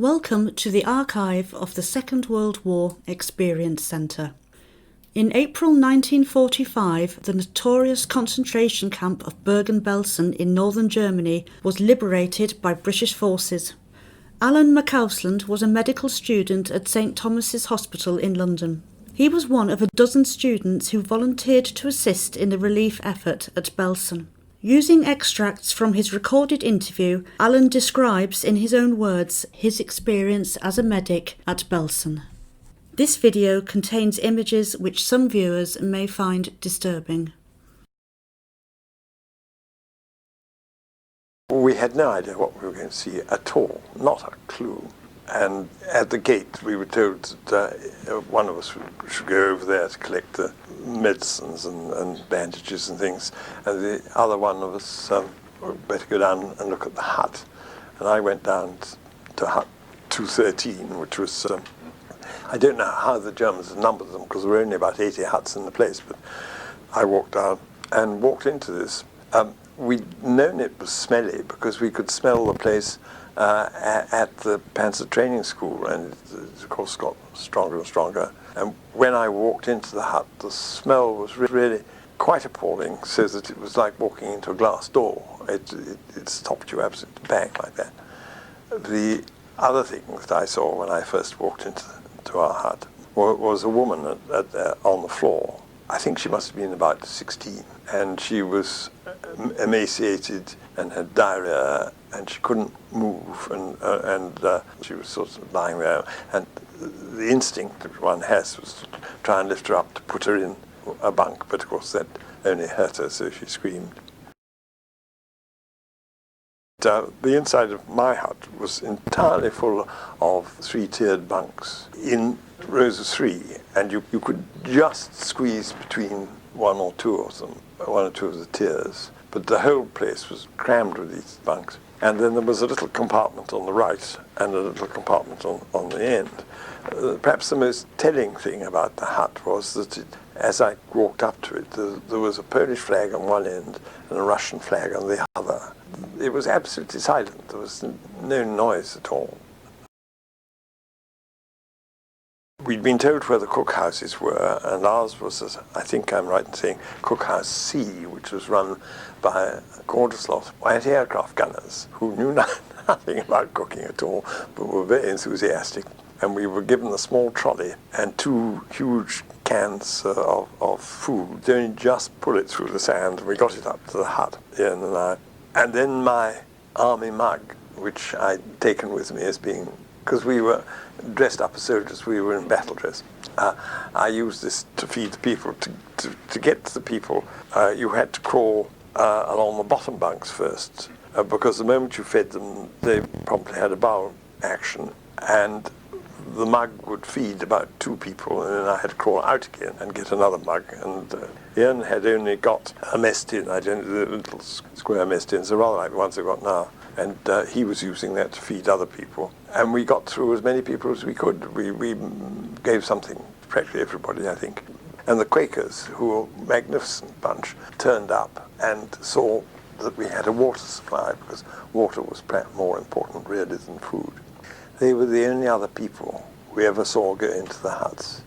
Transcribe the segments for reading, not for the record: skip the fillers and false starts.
Welcome to the archive of the Second World War Experience Centre. In April 1945, the notorious concentration camp of Bergen-Belsen in northern Germany was liberated by British forces. Alan MacAuslan was a medical student at St Thomas's Hospital in London. He was one of a dozen students who volunteered to assist in the relief effort at Belsen. Using extracts from his recorded interview, Alan describes in his own words his experience as a medic at Belsen. This video contains images which some viewers may find disturbing. We had no idea what we were going to see at all, not a clue. And at the gate we were told that one of us should go over there to collect the medicines and bandages and things, and the other one of us better go down and look at the hut. And I went down to hut 213, which was, I don't know how the Germans had numbered them because there were only about 80 huts in the place, but I walked down and walked into this. We'd known it was smelly because we could smell the place at the Panzer Training School, and it of course got stronger and stronger. And when I walked into the hut, the smell was really quite appalling, so that it was like walking into a glass door. It stopped you absolutely bang like that. The other thing that I saw when I first walked into our hut was a woman on the floor. I think she must have been about 16, and she was emaciated and had diarrhea, and she couldn't move, and she was sort of lying there. And the instinct that one has was to try and lift her up to put her in a bunk, but of course that only hurt her, so she screamed. The inside of my hut was entirely full of three-tiered bunks in rows of three, and you could just squeeze between one or two of them, one or two of the tiers, but the whole place was crammed with these bunks. And then there was a little compartment on the right and a little compartment on the end. Perhaps the most telling thing about the hut was that as I walked up to it, there was a Polish flag on one end and a Russian flag on the other. It was absolutely silent. There was no noise at all. We'd been told where the cookhouses were, and ours was, I think I'm right in saying, Cookhouse C, which was run by a gorgeous lot of anti-aircraft gunners who knew nothing about cooking at all, but were very enthusiastic. And we were given a small trolley and two huge cans of food. They only just pull it through the sand, and we got it up to the hut here in the night. And then my army mug, which I'd taken with me as being, because we were dressed up as soldiers, we were in battle dress. I used this to feed the people. To get to the people, you had to crawl along the bottom bunks first, because the moment you fed them, they promptly had a bowel action, and the mug would feed about two people, and then I had to crawl out again and get another mug. And Ian had only got a mess tin, the little square mess tins, so rather like the ones they've got now. And he was using that to feed other people. And we got through as many people as we could. We gave something to practically everybody, I think. And the Quakers, who were a magnificent bunch, turned up and saw that we had a water supply, because water was perhaps more important really than food. They were the only other people we ever saw go into the huts.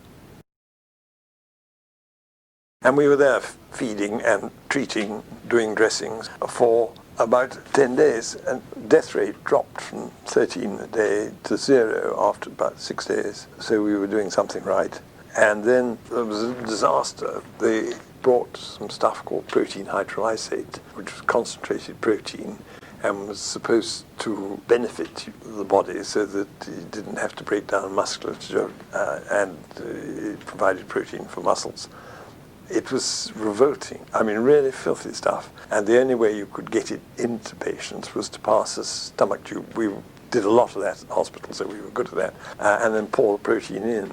And we were there feeding and treating, doing dressings for about 10 days, and death rate dropped from 13 a day to 0 after about 6 days. So we were doing something right. And then there was a disaster. They brought some stuff called protein hydrolysate, which was concentrated protein, and was supposed to benefit the body so that it didn't have to break down musculature, and it provided protein for muscles. It was revolting. I mean, really filthy stuff. And the only way you could get it into patients was to pass a stomach tube. We did a lot of that at the hospital, so we were good at that, and then pour the protein in.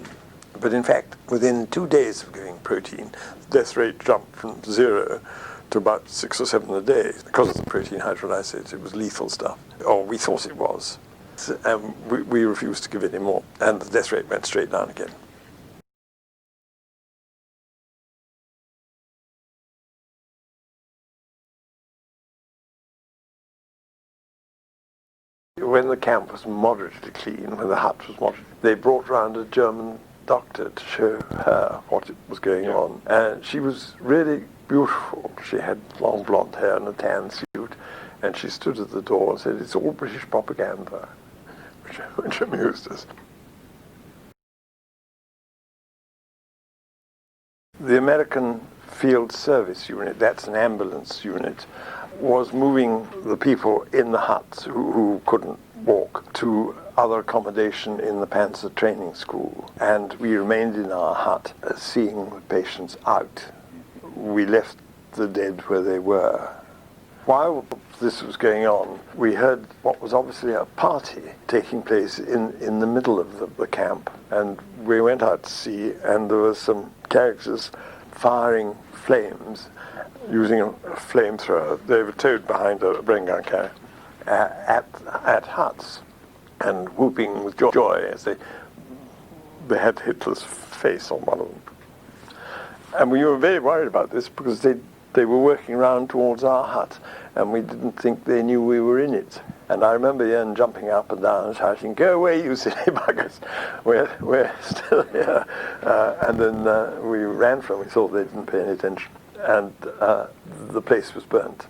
But in fact, within 2 days of giving protein, the death rate jumped from 0 to about 6 or 7 a day. Because of the protein hydrolysate, it was lethal stuff, or we thought it was. And we refused to give any more, and the death rate went straight down again. when the camp was moderately clean, when the hut was moderately, they brought round a German doctor to show her what was going on. And she was really beautiful. She had long blonde hair and a tan suit, and she stood at the door and said, "It's all British propaganda," which amused us. The American Field Service Unit, that's an ambulance unit, was moving the people in the huts who couldn't walk to other accommodation in the Panzer Training School. And we remained in our hut seeing the patients out. We left the dead where they were. While this was going on, we heard what was obviously a party taking place in the middle of the camp. And we went out to see, and there were some characters firing flames using a flamethrower. They were towed behind a Bren gun carrier at huts and whooping with joy as they had Hitler's face on one of them. And we were very worried about this because they were working round towards our hut, and we didn't think they knew we were in it. And I remember Ian jumping up and down and shouting, "Go away, you silly buggers, we're still here." And then we ran from it. We thought they didn't pay any attention. And the place was burnt.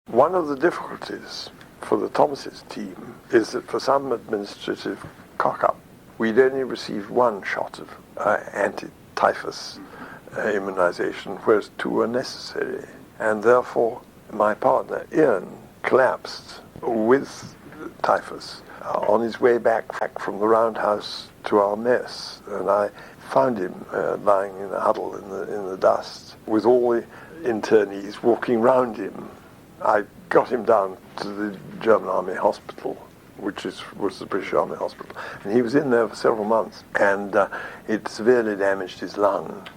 One of the difficulties for the Thomases team is that for some administrative cock-up, we'd only received one shot of anti-typhus immunization, whereas two were necessary. And therefore, my partner, Ian, collapsed with typhus on his way back from the roundhouse to our mess. And I found him lying in a huddle in the dust with all the internees walking round him. I got him down to the German Army Hospital, which was the British Army Hospital. And he was in there for several months, and it severely damaged his lung.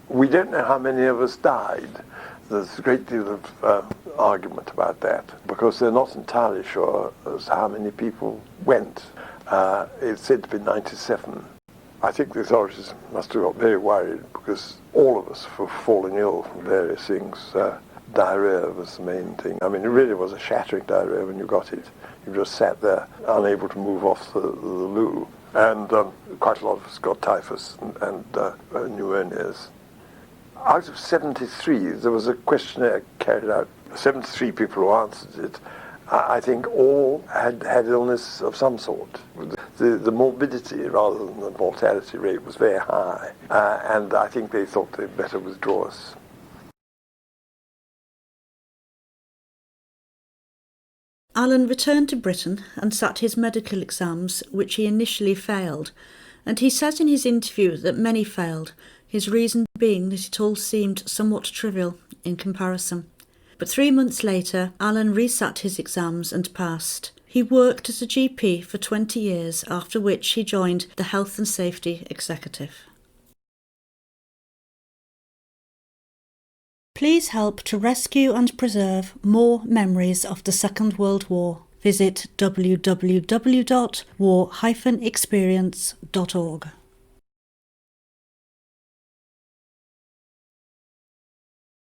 We don't know how many of us died. There's a great deal of argument about that, because they're not entirely sure as how many people went. It's said to be 97. I think the authorities must have got very worried, because all of us were falling ill from various things. Diarrhea was the main thing. I mean, it really was a shattering diarrhea when you got it. You just sat there, unable to move off the loo. And quite a lot of us got typhus and pneumonias. Out of 73, there was a questionnaire carried out. 73 people who answered it, I think all had illness of some sort. The morbidity rather than the mortality rate was very high. And I think they thought they'd better withdraw us. Alan returned to Britain and sat his medical exams, which he initially failed, and he says in his interview that many failed, his reason being that it all seemed somewhat trivial in comparison. But 3 months later, Alan resat his exams and passed. He worked as a GP for 20 years, after which he joined the Health and Safety Executive. Please help to rescue and preserve more memories of the Second World War. Visit www.war-experience.org.